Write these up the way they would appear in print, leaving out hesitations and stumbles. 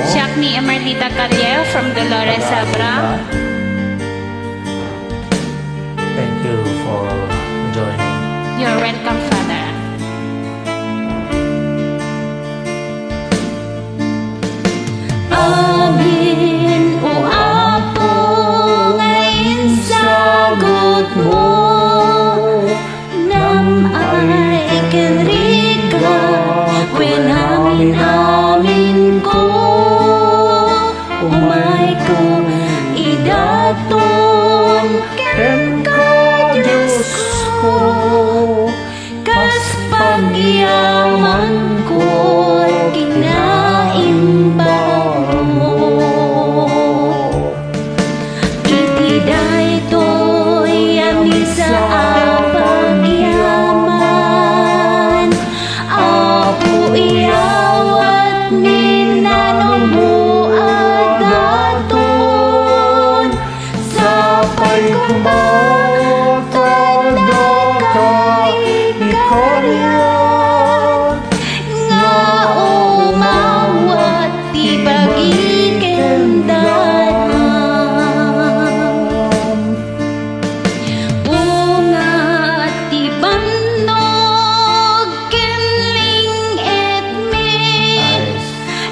Shakni Emerlita Callejo from Dolores Abra. Thank you for joining. You're welcome, Father. Amin, O Apo, ngayon sagot mo. Nam ay kenrika, wenamin amin ko. Umay ko idaton, ken ka Diyos ko. Kas pagyaman ko'y kinaimbang mo. Itiday to'y ami sa pagyaman. Apo iyawat minanong mo adaton. Sapay kumatad na kay ikaryan. Nga umawat ti pagikendanan. Ungat ti bannog kenling etme.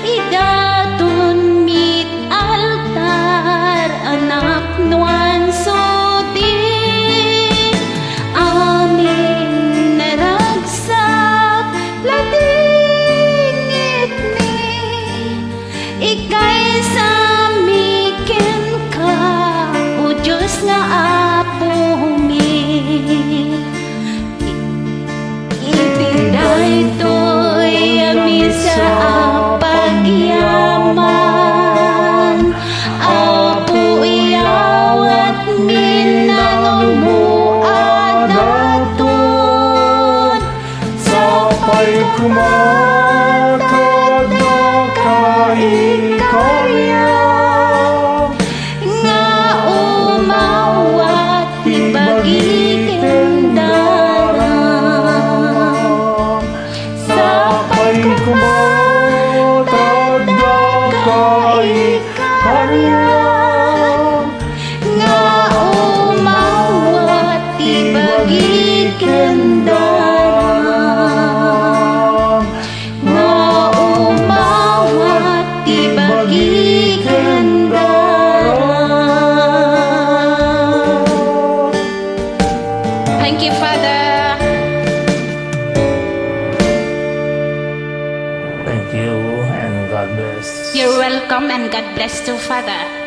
Idaton mit altar anak nuan soti. Amin naragsak lating etme. Ikay samiken ka, O Diyos nga Apo mi. Itiday to'y ami sa pagyaman. Apo iyawat minanong mo adaton. Sapay kumatad na kay ikaryan. Nga umawat ti pagikendanan. Sapay kumatad na kay ikaryan. Nga umawat ti pagikendanan. Nga umawat ti pagikendanan. Thank you, Father. Thank you and God bless. You're welcome and God bless you, Father.